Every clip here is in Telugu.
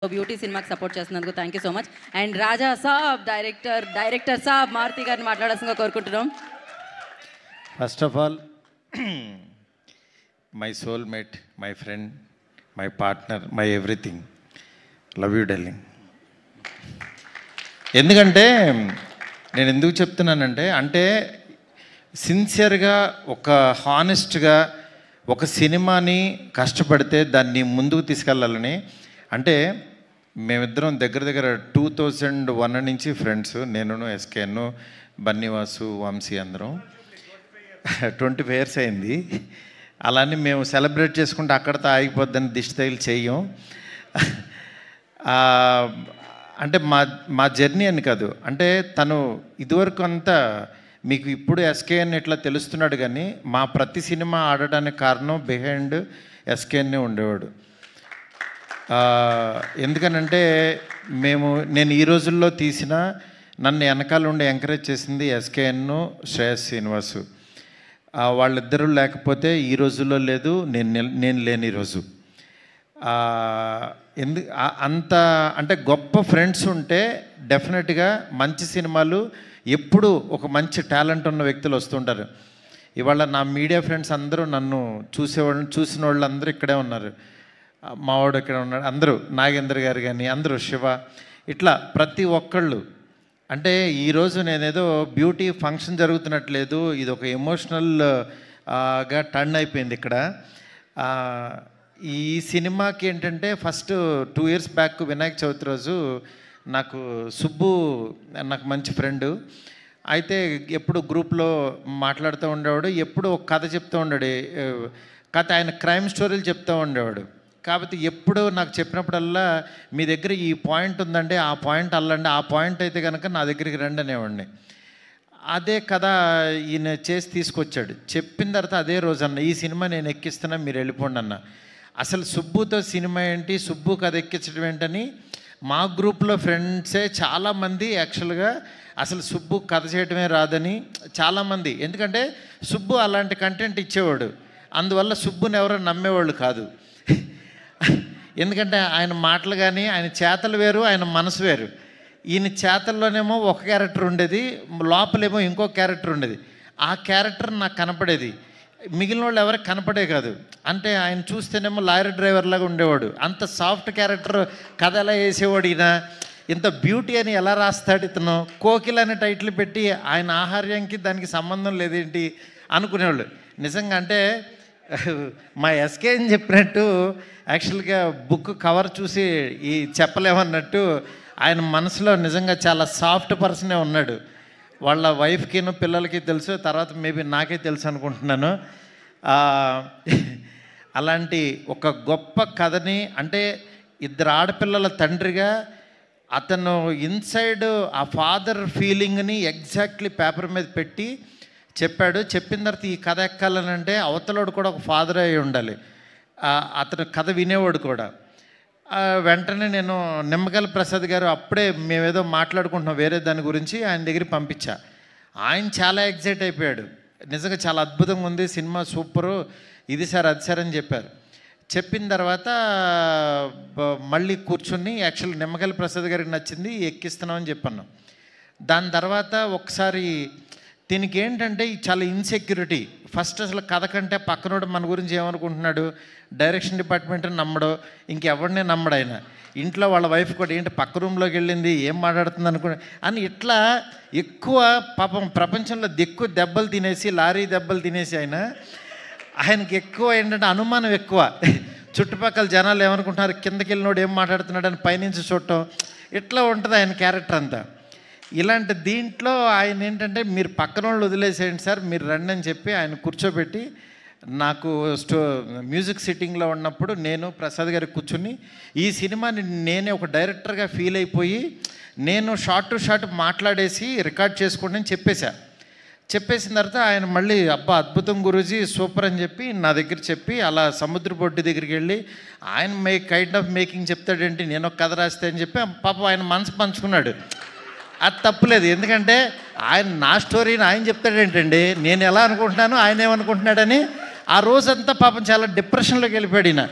బ్యూటీ సినిమాకి సపోర్ట్ చేస్తున్నందుకు thank you so much. And Raja Saab director Saab Maruthi గారిని మాట్లాడాల్సిందిగా కోరుకుంటున్నాం. First of all my soulmate, my friend, my partner, my everything, love you darling. ఎందుకంటే నేను ఎందుకు చెప్తున్నానంటే అంటే సిన్సియర్గా ఒక హానెస్ట్గా ఒక సినిమాని కష్టపడితే దాన్ని ముందుకు తీసుకెళ్ళాలని. అంటే మేమిద్దరం దగ్గర దగ్గర 2001 నుంచి ఫ్రెండ్స్, నేను ఎస్కేను, బన్నీవాసు, వంశీ అందరం 25 years అయింది. అలానే మేము సెలబ్రేట్ చేసుకుంటే అక్కడితో ఆగిపోద్దని దిష్టి తగిలి చెయ్యం. అంటే మా జర్నీ అని కాదు, అంటే తను ఇదివరకు అంతా మీకు ఇప్పుడు ఎస్కేఎన్ ఇట్లా తెలుస్తున్నాడు, కానీ మా ప్రతి సినిమా ఆడడానికి కారణం బిహైండ్ ఎస్కేఎన్నే ఉండేవాడు. ఎందుకనంటే నేను ఈ రోజుల్లో తీసిన నన్ను వెనకాల ఉండి ఎంకరేజ్ చేసింది ఎస్కేఎన్, శ్రేయస్ శ్రీనివాసు. వాళ్ళిద్దరూ లేకపోతే ఈ రోజుల్లో లేదు, నేను లేని ఈరోజు. అంత అంటే గొప్ప ఫ్రెండ్స్ ఉంటే డెఫినెట్గా మంచి సినిమాలు ఎప్పుడు ఒక మంచి టాలెంట్ ఉన్న వ్యక్తులు వస్తుంటారు. ఇవాళ నా మీడియా ఫ్రెండ్స్ అందరూ నన్ను చూసిన వాళ్ళు అందరూ ఇక్కడే ఉన్నారు. మావాడు ఇక్కడ ఉన్నాడు, అందరూ నాగేంద్ర గారు కానీ అందరూ, శివ, ఇట్లా ప్రతి ఒక్కళ్ళు. అంటే ఈరోజు నేనేదో బ్యూటీ ఫంక్షన్ జరుగుతున్నట్లేదు, ఇది ఒక ఎమోషనల్గా టర్న్ అయిపోయింది ఇక్కడ. ఈ సినిమాకి ఏంటంటే first 2 years back Vinayaka Chavithi రోజు నాకు సుబ్బు, నాకు మంచి ఫ్రెండు, అయితే ఎప్పుడు గ్రూప్లో మాట్లాడుతూ ఉండేవాడు, ఎప్పుడు ఒక కథ చెప్తూ ఉండాడు. కథ ఆయన క్రైమ్ స్టోరీలు చెప్తూ ఉండేవాడు. కాబట్టి ఎప్పుడు నాకు చెప్పినప్పుడల్లా మీ దగ్గర ఈ పాయింట్ ఉందంటే ఆ పాయింట్ అల్లండి, ఆ పాయింట్ అయితే కనుక నా దగ్గరికి రండి అనేవాడిని. అదే కథ ఈయన చేసి తీసుకొచ్చాడు. చెప్పిన తర్వాత అదే రోజు అన్న, ఈ సినిమా నేను ఎక్కిస్తున్నా, మీరు వెళ్ళిపోండి అన్న. అసలు సుబ్బుతో సినిమా ఏంటి, సుబ్బు కథ ఎక్కించడం ఏంటని మా గ్రూప్లో ఫ్రెండ్సే చాలామంది యాక్చువల్గా అసలు సుబ్బు కథ చేయటమే రాదని చాలామంది, ఎందుకంటే సుబ్బు అలాంటి కంటెంట్ ఇచ్చేవాడు, అందువల్ల సుబ్బుని ఎవరో నమ్మేవాళ్ళు కాదు. ఎందుకంటే ఆయన మాటలు కానీ ఆయన చేతలు వేరు, ఆయన మనసు వేరు. ఈయన చేతల్లోనేమో ఒక క్యారెక్టర్ ఉండేది, లోపలేమో ఇంకో క్యారెక్టర్ ఉండేది. ఆ క్యారెక్టర్ నాకు కనపడేది, మిగిలిన వాళ్ళు ఎవరికి కనపడే కాదు. అంటే ఆయన చూస్తేనేమో లారీ డ్రైవర్ లాగా ఉండేవాడు, అంత సాఫ్ట్ క్యారెక్టర్ కథ ఎలా వేసేవాడు ఈయన, ఇంత బ్యూటీ అని ఎలా రాస్తాడు ఇతను, కోకిల అనే టైటిల్ పెట్టి ఆయన ఆహార్యానికి దానికి సంబంధం లేదేంటి అనుకునేవాళ్ళు. నిజంగా అంటే మా ఎస్కే అని చెప్పినట్టు యాక్చువల్గా బుక్ కవర్ చూసి ఈ చెప్పలేమన్నట్టు ఆయన మనసులో నిజంగా చాలా సాఫ్ట్ పర్సనే ఉన్నాడు. వాళ్ళ వైఫ్కిను పిల్లలకి తెలుసు, తర్వాత మేబీ నాకే తెలుసు అనుకుంటున్నాను. అలాంటి ఒక గొప్ప కథని, అంటే ఇద్దరు ఆడపిల్లల తండ్రిగా అతను ఇన్సైడ్ ఆ ఫాదర్ ఫీలింగ్ని ఎగ్జాక్ట్లీ పేపర్ మీద పెట్టి చెప్పాడు. చెప్పిన తర్వాత ఈ కథ ఎక్కాలనంటే అవతలోడు కూడా ఒక ఫాదర్ అయి ఉండాలి, అతను కథ వినేవాడు కూడా. వెంటనే నేను నిమ్మగల ప్రసాద్ గారు, అప్పుడే మేమేదో మాట్లాడుకుంటున్నాం వేరే దాని గురించి, ఆయన దగ్గరికి పంపించా. ఆయన చాలా ఎగ్జైట్ అయిపోయాడు, నిజంగా చాలా అద్భుతంగా ఉంది సినిమా, సూపరు, ఇది సార్ అది సార్ అని చెప్పారు. చెప్పిన తర్వాత మళ్ళీ కూర్చుని యాక్చువల్ నిమ్మగల ప్రసాద్ గారికి నచ్చింది, ఎక్కిస్తున్నామని చెప్పాను. దాని తర్వాత ఒకసారి దీనికి ఏంటంటే చాలా ఇన్సెక్యూరిటీ. ఫస్ట్ అసలు కథ కంటే పక్కనోడు మన గురించి ఏమనుకుంటున్నాడు, డైరెక్షన్ డిపార్ట్మెంట్ నమ్మడు, ఇంకెవరినే నమ్మడు ఆయన. ఇంట్లో వాళ్ళ వైఫ్ కూడా ఏంటి పక్క రూమ్లోకి వెళ్ళింది, ఏం మాట్లాడుతుంది అనుకో అని ఇట్లా ఎక్కువ పాపం ప్రపంచంలో ఎక్కువ దెబ్బలు తినేసి, లారీ దెబ్బలు తినేసి ఆయనకి ఎక్కువ ఏంటంటే అనుమానం ఎక్కువ. చుట్టుపక్కల జనాలు ఏమనుకుంటున్నారు, కిందకి వెళ్ళినోడు ఏం మాట్లాడుతున్నాడు అని పైనుంచి చూడటం, ఇట్లా ఉంటుంది ఆయన క్యారెక్టర్ అంతా. ఇలాంటి దీంట్లో ఆయన ఏంటంటే మీరు పక్కన వాళ్ళు వదిలేసేయండి సార్, మీరు రండి అని చెప్పి ఆయన కూర్చోబెట్టి, నాకు మ్యూజిక్ సిట్టింగ్లో ఉన్నప్పుడు నేను ప్రసాద్ గారికి కూర్చుని ఈ సినిమాని నేనే ఒక డైరెక్టర్గా ఫీల్ అయిపోయి నేను షార్ట్ టు షార్ట్ మాట్లాడేసి రికార్డ్ చేసుకోండి అని చెప్పేసిన తర్వాత ఆయన మళ్ళీ అబ్బా అద్భుతం గురూజీ సూపర్ అని చెప్పి నా దగ్గర చెప్పి, అలా సముద్ర బొడ్డు దగ్గరికి వెళ్ళి ఆయన కైండ్ ఆఫ్ మేకింగ్ చెప్తాడేంటి, నేను ఒక కథ రాస్తే అని చెప్పి పాపం ఆయన మనసు పంచుకున్నాడు. అది తప్పులేదు, ఎందుకంటే ఆయన నా స్టోరీని ఆయన చెప్తాడేంటండి, నేను ఎలా అనుకుంటున్నాను ఆయన ఏమనుకుంటున్నాడని ఆ రోజంతా పాపం చాలా డిప్రెషన్లోకి వెళ్ళిపోయాడు ఈయన.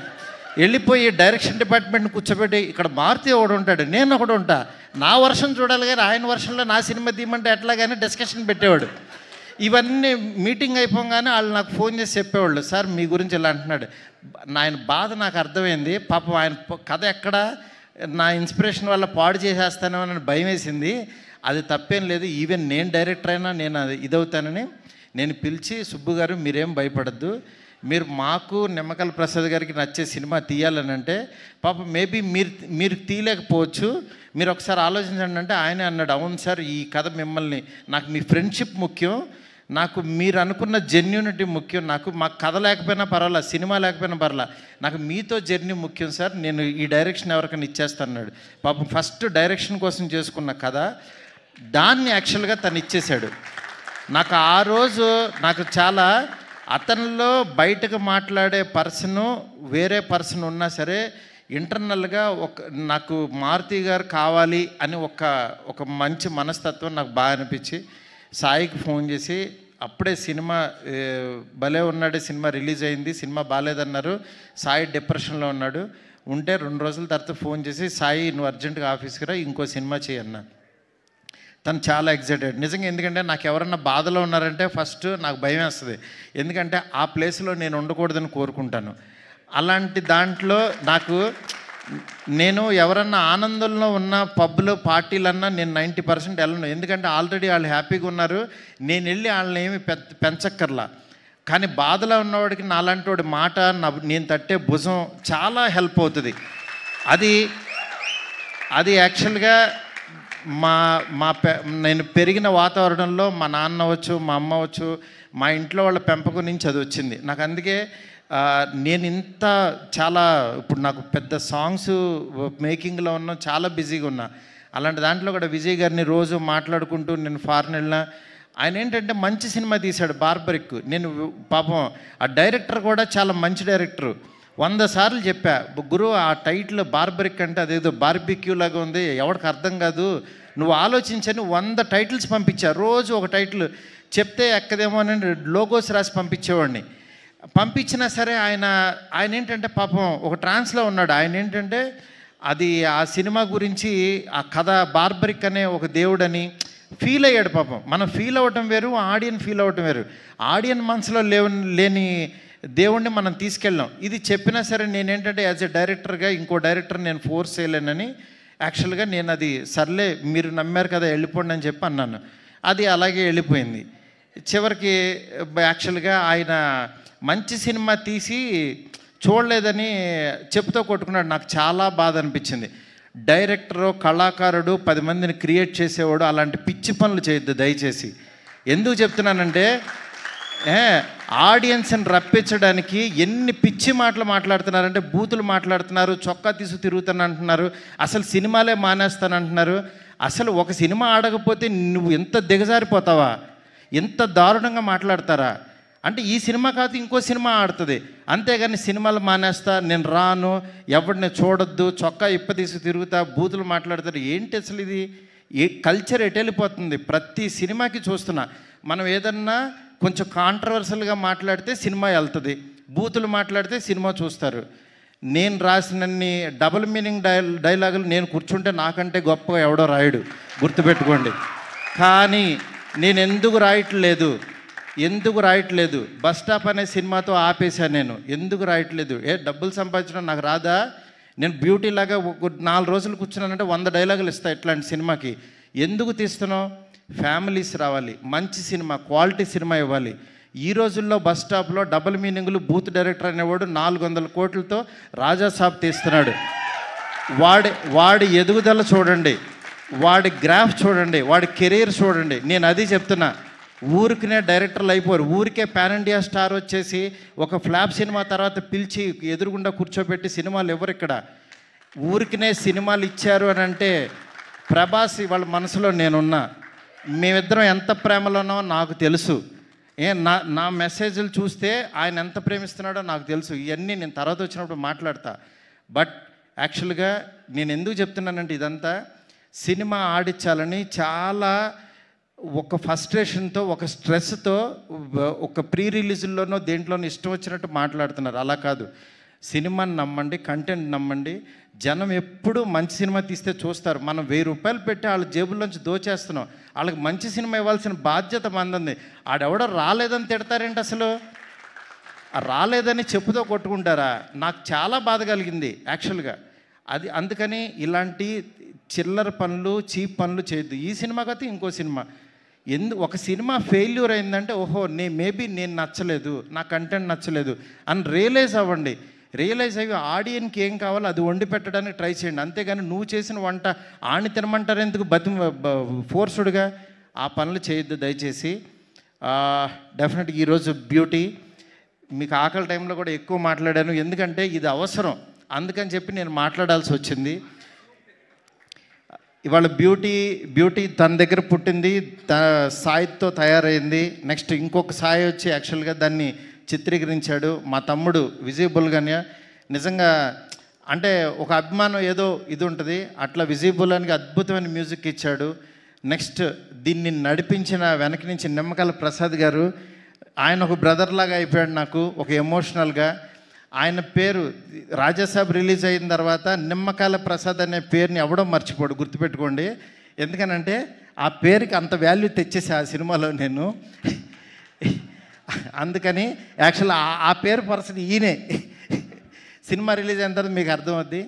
వెళ్ళిపోయి డైరెక్షన్ డిపార్ట్మెంట్ని కూర్చోబెట్టి ఇక్కడ మారుతి ఒకడు ఉంటాడు, నేను ఒకడు ఉంటా, నా వర్షం చూడాలి కానీ ఆయన వర్షంలో నా సినిమా తీయమంటే ఎట్లా కానీ డిస్కషన్ పెట్టేవాడు. ఇవన్నీ మీటింగ్ అయిపోగానే వాళ్ళు నాకు ఫోన్ చేసి చెప్పేవాళ్ళు, సార్ మీ గురించి ఇలా అంటున్నాడు. ఆయన బాధ నాకు అర్థమైంది. పాపం ఆయన కథ ఎక్కడ నా ఇన్స్పిరేషన్ వల్ల పాడు చేసేస్తానో అని భయం వేసింది. అది తప్పేం లేదు, ఈవెన్ నేను డైరెక్టర్ అయినా నేను అది ఇదవుతానని నేను పిలిచి, సుబ్బు గారు మీరేం భయపడద్దు, మీరు మాకు నిమ్మకల్ ప్రసాద్ గారికి నచ్చే సినిమా తీయాలని అంటే, పాపం మేబీ మీరు తీయలేకపోవచ్చు, మీరు ఒకసారి ఆలోచించండి అంటే ఆయనే అన్నాడు, అవును సార్ ఈ కథ మిమ్మల్ని, నాకు మీ ఫ్రెండ్షిప్ ముఖ్యం, నాకు మీరు అనుకున్న జెన్యూనిటీ ముఖ్యం, నాకు మా కథ లేకపోయినా పర్వాలా, సినిమా లేకపోయినా పర్వాలా, నాకు మీతో జర్నీ ముఖ్యం సార్, నేను ఈ డైరెక్షన్ ఎవరికైనా ఇచ్చేస్తాను. పాపం ఫస్ట్ డైరెక్షన్ కోసం చేసుకున్న కథ దాన్ని యాక్చువల్గా తను ఇచ్చేశాడు. నాకు ఆ రోజు నాకు చాలా, అతనిలో బయటకు మాట్లాడే పర్సను వేరే పర్సన్ ఉన్నా సరే ఇంటర్నల్గా నాకు మారుతి గారు కావాలి అని ఒక మంచి మనస్తత్వం నాకు బాగా అనిపించి సాయికి ఫోన్ చేసి, అప్పుడే సినిమా భలే ఉన్నాడు సినిమా రిలీజ్ అయింది, సినిమా బాగాలేదన్నారు, సాయి డిప్రెషన్లో ఉన్నాడు, ఉంటే 2 రోజుల తర్వాత ఫోన్ చేసి, సాయి నువ్వు అర్జెంటుగా ఆఫీస్కి రా, ఇంకో సినిమా చేయన్నా. తను చాలా ఎక్సైటెడ్ నిజంగా. ఎందుకంటే నాకు ఎవరన్నా బాధలో ఉన్నారంటే ఫస్ట్ నాకు భయం వేస్తుంది, ఎందుకంటే ఆ ప్లేస్లో నేను ఉండకూడదని కోరుకుంటాను. అలాంటి దాంట్లో నేను ఎవరన్నా ఆనందంలో ఉన్న పబ్లో పార్టీలన్నా నేను 90% వెళ్ళను, ఎందుకంటే ఆల్రెడీ వాళ్ళు హ్యాపీగా ఉన్నారు, నేను వెళ్ళి వాళ్ళని ఏమి పెంచక్కర్లా. కానీ బాధలో ఉన్నవాడికి నాలాంటి వాడి మాట, నేను తట్టే భుజం చాలా హెల్ప్ అవుతుంది. అది యాక్చువల్గా నేను పెరిగిన వాతావరణంలో మా నాన్న అవ్వచ్చు, మా అమ్మ అవ్వచ్చు, మా ఇంట్లో వాళ్ళ పెంపకం నుంచి అది వచ్చింది నాకు. అందుకే నేను చాలా ఇప్పుడు నాకు పెద్ద సాంగ్స్ మేకింగ్లో ఉన్నా, చాలా బిజీగా ఉన్నా. అలాంటి దాంట్లో కూడా విజయ్ గారిని రోజు మాట్లాడుకుంటూ నేను ఫారెన్ వెళ్ళినా, ఆయన ఏంటంటే మంచి సినిమా తీశాడు బార్బరిక్. నేను పాపం ఆ డైరెక్టర్ కూడా చాలా మంచి డైరెక్టరు. 100 సార్లు చెప్పా, గురు ఆ టైటిల్ బార్బరిక్ అంటే అదేదో బార్బిక్యూ లాగా ఉంది, ఎవరికి అర్థం కాదు, నువ్వు ఆలోచించని 100 టైటిల్స్ పంపించా. రోజు ఒక టైటిల్ చెప్తే ఎక్కదేమో అని లోగోస్ రాసి పంపించేవాడిని. పంపించినా సరే ఆయన ఏంటంటే పాపం ఒక ట్రాన్స్లో ఉన్నాడు. ఆయన ఏంటంటే అది ఆ సినిమా గురించి ఆ కథ బార్బరిక్ అనే ఒక దేవుడని ఫీల్ అయ్యాడు. పాపం మనం ఫీల్ అవ్వటం వేరు, ఆడియన్ ఫీల్ అవ్వటం వేరు. ఆడియన్ మనసులో లేని దేవుణ్ణి మనం తీసుకెళ్ళాం. ఇది చెప్పినా సరే నేనేంటంటే యాజ్ ఎ డైరెక్టర్గా ఇంకో డైరెక్టర్ నేను ఫోర్స్ చేయలేనని యాక్చువల్గా నేను అది సర్లే మీరు నమ్మారు కదా వెళ్ళిపోండి అని చెప్పి అన్నాను. అది అలాగే వెళ్ళిపోయింది. చివరికి యాక్చువల్గా ఆయన మంచి సినిమా తీసి చూడలేదని చెప్పుతో కొట్టుకున్నాడు. నాకు చాలా బాధ అనిపించింది. డైరెక్టరు, కళాకారుడు 10 మందిని క్రియేట్ చేసేవాడు అలాంటి పిచ్చి పనులు చేయొద్దు దయచేసి. ఎందుకు చెప్తున్నానంటే ఆడియన్స్ని రప్పించడానికి ఎన్ని పిచ్చి మాటలు మాట్లాడుతున్నారంటే, బూతులు మాట్లాడుతున్నారు, చొక్కా తీసు తిరుగుతాను అంటున్నారు, అసలు సినిమాలే మానేస్తానంటున్నారు. అసలు ఒక సినిమా ఆడకపోతే నువ్వు ఎంత దిగజారిపోతావా, ఎంత దారుణంగా మాట్లాడతారా అంటే ఈ సినిమా కాదు ఇంకో సినిమా ఆడుతుంది, అంతేగాని సినిమాలు మానేస్తా, నేను రాను, ఎవరిని చూడొద్దు, చొక్కా ఇప్పదీసి తిరుగుతా, బూతులు మాట్లాడతారు. ఏంటి అసలు ఇది? కల్చర్ ఎటు వెళ్ళిపోతుంది? ప్రతి సినిమాకి చూస్తున్నా. మనం ఏదన్నా కొంచెం కాంట్రవర్సల్గా మాట్లాడితే సినిమా వెళ్తుంది, బూతులు మాట్లాడితే సినిమా చూస్తారు. నేను రాసినన్ని డబుల్ మీనింగ్ డైలాగులు నేను కూర్చుంటే నాకంటే గొప్పగా ఎవడో రాయడు, గుర్తుపెట్టుకోండి. కానీ నేను ఎందుకు రాయట్లేదు? బస్ స్టాప్ అనే సినిమాతో ఆపేశాను నేను. ఎందుకు రాయట్లేదు? డబ్బులు సంపాదించడం నాకు రాదా? నేను బ్యూటీ లాగా 4 రోజులు కూర్చున్నానంటే 100 డైలాగులు ఇస్తాను ఇట్లాంటి సినిమాకి. ఎందుకు తీస్తున్నావు? ఫ్యామిలీస్ రావాలి, మంచి సినిమా, క్వాలిటీ సినిమా ఇవ్వాలి. ఈ రోజుల్లో బస్ స్టాప్లో డబుల్ మీనింగ్లు, బూత్ డైరెక్టర్ అనేవాడు 400 కోట్లతో రాజాసాబ్ తీస్తున్నాడు. వాడి ఎదుగుదల చూడండి, వాడి గ్రాఫ్ చూడండి, వాడి కెరీర్ చూడండి. నేను అది చెప్తున్నా. ఊరికినే డైరెక్టర్లు అయిపోరు. ఊరికే పాన్ ఇండియా స్టార్ వచ్చేసి ఒక ఫ్లాప్ సినిమా తర్వాత పిలిచి ఎదురుగుండా కూర్చోబెట్టి సినిమాలు ఎవరు ఇక్కడ? ఊరికినే సినిమాలు ఇచ్చారు అని అంటే ప్రభాస్ వాళ్ళ మనసులో నేనున్నా. మేమిద్దరం ఎంత ప్రేమలో ఉన్నామో నాకు తెలుసు. నా మెసేజ్లు చూస్తే ఆయన ఎంత ప్రేమిస్తున్నాడో నాకు తెలుసు. ఇవన్నీ నేను తర్వాత వచ్చినప్పుడు మాట్లాడతా. బట్ యాక్చువల్గా నేను ఎందుకు చెప్తున్నానంటే ఇదంతా సినిమా ఆడించాలని చాలా ఒక ఫ్రస్ట్రేషన్తో, ఒక స్ట్రెస్తో, ఒక ప్రీ రిలీజుల్లోనో దేంట్లోనో ఇష్టం వచ్చినట్టు మాట్లాడుతున్నారు. అలా కాదు. సినిమాని నమ్మండి, కంటెంట్ నమ్మండి. జనం ఎప్పుడు మంచి సినిమా తీస్తే చూస్తారు. మనం 1000 రూపాయలు పెట్టి వాళ్ళ జేబుల్లోంచి దోచేస్తున్నాం. వాళ్ళకి మంచి సినిమా ఇవ్వాల్సిన బాధ్యత మంది. ఆడెవడో రాలేదని తిడతారేంటి అసలు? రాలేదని చెప్పుతో కొట్టుకుంటారా? నాకు చాలా బాధ కలిగింది యాక్చువల్గా. అది అందుకని ఇలాంటి చిల్లర పనులు, చీప్ పనులు చేయొద్దు. ఈ సినిమా కాదు ఇంకో సినిమా, ఒక సినిమా ఫెయిల్యూర్ అయిందంటే ఓహో మేబీ నేను నచ్చలేదు, నా కంటెంట్ నచ్చలేదు అని రియలైజ్ అవ్వండి. రియలైజ్ అయ్యి ఆడియన్కి ఏం కావాలో అది వండి పెట్టడానికి ట్రై చేయండి. అంతేగాని నువ్వు చేసిన వంట ఆని తినమంటారు ఎందుకు ఫోర్స్డ్గా? ఆ పనులు చేయొద్దు దయచేసి. డెఫినెట్గా ఈరోజు బ్యూటీ, మీకు ఆకలి టైంలో కూడా ఎక్కువ మాట్లాడాను, ఎందుకంటే ఇది అవసరం, అందుకని చెప్పి నేను మాట్లాడాల్సి వచ్చింది. ఇవాళ బ్యూటీ తన దగ్గర పుట్టింది, సాయితో తయారైంది. నెక్స్ట్ ఇంకొక సాయి వచ్చి యాక్చువల్గా దాన్ని చిత్రీకరించాడు మా తమ్ముడు విజయబుల్గానే. నిజంగా అంటే ఒక అభిమానం ఏదో ఇది ఉంటుంది, అట్లా విజయబుల్గానికి అద్భుతమైన మ్యూజిక్ ఇచ్చాడు. నెక్స్ట్ దీన్ని నడిపించిన వెనక నుంచి నిమ్మకాయల ప్రసాద్ గారు, ఆయన ఒక బ్రదర్ లాగా అయిపోయాడు నాకు, ఒక ఎమోషనల్గా. ఆయన పేరు రాజాసాబ్ రిలీజ్ అయిన తర్వాత నిమ్మకాయల ప్రసాద్ అనే పేరుని ఎవడో మర్చిపోడు, గుర్తుపెట్టుకోండి. ఎందుకనంటే ఆ పేరుకి అంత వాల్యూ తెచ్చేసి ఆ సినిమాలో నేను. అందుకని యాక్చువల్ ఆ పేరు పర్సన్ ఈయనే. సినిమా రిలీజ్ అయిన తర్వాత మీకు అర్థమవుద్ది.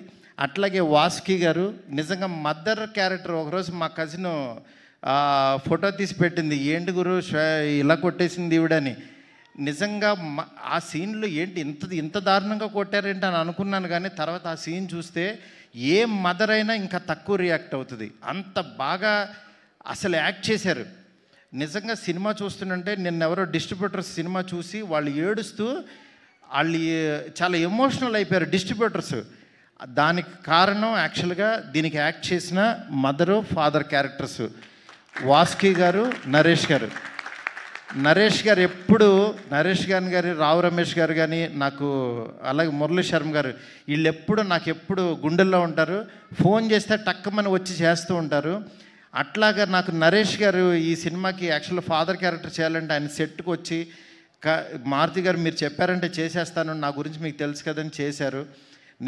అట్లాగే వాసుకి గారు నిజంగా మదర్ క్యారెక్టర్. ఒకరోజు మా కజిన్ ఫోటో తీసి పెట్టింది, ఏంటి గురు ఇలా కొట్టేసింది ఈవిడని. నిజంగా ఆ సీన్లో ఏంటి ఇంత దారుణంగా కొట్టారేంటి అని అనుకున్నాను, కానీ తర్వాత ఆ సీన్ చూస్తే ఏ మదర్ అయినా ఇంకా తక్కువ రియాక్ట్ అవుతుంది. అంత బాగా అసలు యాక్ట్ చేశారు. నిజంగా సినిమా చూస్తుంటే నిన్నెవరో డిస్ట్రిబ్యూటర్స్ సినిమా చూసి వాళ్ళు ఏడుస్తూ వాళ్ళు చాలా ఎమోషనల్ అయిపోయారు డిస్ట్రిబ్యూటర్స్. దానికి కారణం యాక్చువల్గా దీనికి యాక్ట్ చేసిన మదరు ఫాదర్ క్యారెక్టర్స్ వాసుకి గారు, నరేష్ గారు. నరేష్ గారు ఎప్పుడు, నరేష్ గారు, రావు రమేష్ గారు కానీ, నాకు అలాగే మురళీ శర్మ గారు, వీళ్ళు ఎప్పుడు నాకు ఎప్పుడు గుండెల్లో ఉంటారు. ఫోన్ చేస్తే టక్కమని వచ్చి చేస్తూ ఉంటారు. అట్లాగా నాకు నరేష్ గారు ఈ సినిమాకి యాక్చువల్ ఫాదర్ క్యారెక్టర్ చేయాలంటే ఆయన సెట్కి వచ్చి మారుతి గారు మీరు చెప్పారంటే చేసేస్తాను, నా గురించి మీకు తెలుసు కదని చేశారు.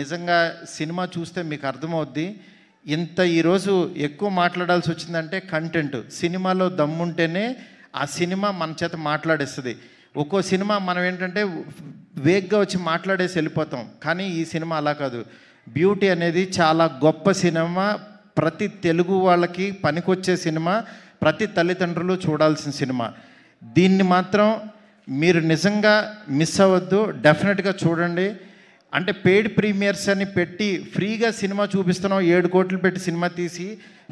నిజంగా సినిమా చూస్తే మీకు అర్థమవుద్ది. ఈరోజు ఎక్కువ మాట్లాడాల్సి వచ్చిందంటే కంటెంట్. సినిమాలో దమ్ముంటేనే ఆ సినిమా మన చేత మాట్లాడేస్తుంది. ఒక్కో సినిమా మనం ఏంటంటే వేగ్గా వచ్చి మాట్లాడేసి వెళ్ళిపోతాం, కానీ ఈ సినిమా అలా కాదు. బ్యూటీ అనేది చాలా గొప్ప సినిమా, ప్రతి తెలుగు వాళ్ళకి పనికొచ్చే సినిమా, ప్రతి తల్లిదండ్రులు చూడాల్సిన సినిమా. దీన్ని మాత్రం మీరు నిజంగా మిస్ అవ్వద్దు, డెఫినెట్గా చూడండి. అంటే పెయిడ్ ప్రీమియర్స్ అని పెట్టి ఫ్రీగా సినిమా చూపిస్తున్నాం, 7 కోట్లు పెట్టి సినిమా తీసి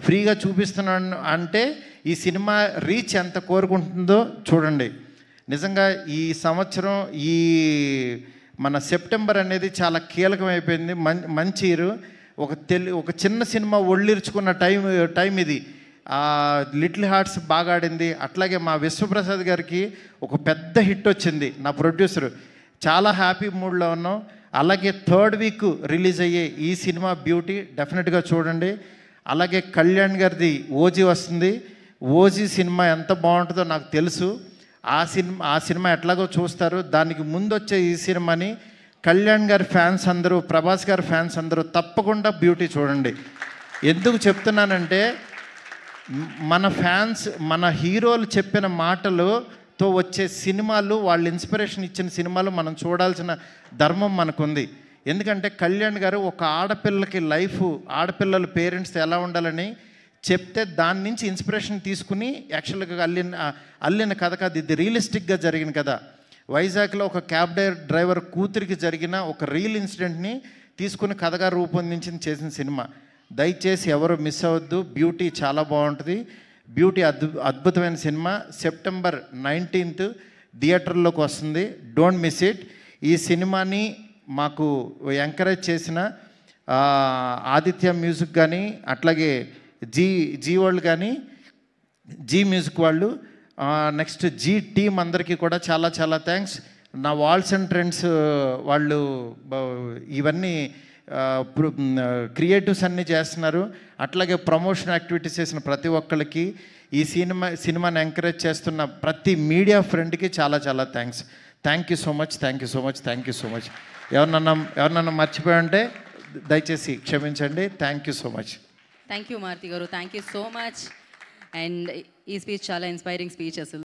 ఫ్రీగా చూపిస్తున్నాను అంటే ఈ సినిమా రీచ్ ఎంత కోరుకుంటుందో చూడండి. నిజంగా ఈ సంవత్సరం ఈ మన సెప్టెంబర్ అనేది చాలా కీలకమైపోయింది, మంచి ఇయర్. ఒక చిన్న సినిమా ఒళ్ళిర్చుకున్న టైం ఇది. లిటిల్ హార్ట్స్ బాగా ఆడింది. అట్లాగే మా విశ్వప్రసాద్ గారికి ఒక పెద్ద హిట్ వచ్చింది, నా ప్రొడ్యూసర్. చాలా హ్యాపీ మూడ్లో ఉన్నాం. అలాగే 3rd వీక్ రిలీజ్ అయ్యే ఈ సినిమా బ్యూటీ డెఫినెట్గా చూడండి. అలాగే కళ్యాణ్ గారిది ఓజీ వస్తుంది. ఓజీ సినిమా ఎంత బాగుంటుందో నాకు తెలుసు. ఆ సినిమా ఎట్లాగో చూస్తారు. దానికి ముందు వచ్చే ఈ సినిమాని కళ్యాణ్ గారి ఫ్యాన్స్ అందరూ, ప్రభాస్ గారి ఫ్యాన్స్ అందరూ తప్పకుండా బ్యూటీ చూడండి. ఎందుకు చెప్తున్నానంటే మన ఫ్యాన్స్, మన హీరోలు చెప్పిన మాటలతో వచ్చే సినిమాలు, వాళ్ళు ఇన్స్పిరేషన్ ఇచ్చిన సినిమాలు మనం చూడాల్సిన ధర్మం మనకుంది. ఎందుకంటే కళ్యాణ్ గారు ఒక ఆడపిల్లకి లైఫ్, ఆడపిల్లల పేరెంట్స్ ఎలా ఉండాలని చెప్తే దాని నుంచి ఇన్స్పిరేషన్ తీసుకుని యాక్చువల్గా అల్లిన కథ కాదు, ఇది రియలిస్టిక్గా జరిగిన కథ. వైజాగ్లో ఒక క్యాబ్ డ్రైవర్ కూతురికి జరిగిన ఒక రియల్ ఇన్సిడెంట్ని తీసుకుని కథగా రూపొందించి చేసిన సినిమా. దయచేసి ఎవరు మిస్ అవ్వద్దు, బ్యూటీ చాలా బాగుంటుంది. బ్యూటీ అద్భుతమైన సినిమా. సెప్టెంబర్ 19th థియేటర్లోకి వస్తుంది, డోంట్ మిస్ ఇట్. ఈ సినిమాని మాకు ఎంకరేజ్ చేసిన ఆదిత్య మ్యూజిక్ కానీ, అట్లాగే జీ వరల్డ్ కానీ, జీ మ్యూజిక్ వాళ్ళు, నెక్స్ట్ జీ టీమ్ అందరికీ కూడా చాలా చాలా థ్యాంక్స్. నా వాల్స్ అండ్ ట్రెండ్స్ వాళ్ళు ఇవన్నీ క్రియేటివ్స్ అన్నీ చేస్తున్నారు. అట్లాగే ప్రమోషన్ యాక్టివిటీస్ చేసిన ప్రతి ఒక్కరికి, ఈ సినిమాని ఎంకరేజ్ చేస్తున్న ప్రతి మీడియా ఫ్రెండ్కి చాలా చాలా thanks. Thank you so much, thank you so much, thank you so much. ఎవరినన్నా మర్చిపోయి దయచేసి క్షమించండి. Thank you so much. Thank you Maruthi గారు, thank you so much. And ఈ స్పీచ్ చాలా ఇన్స్పైరింగ్ స్పీచ్ అసలు.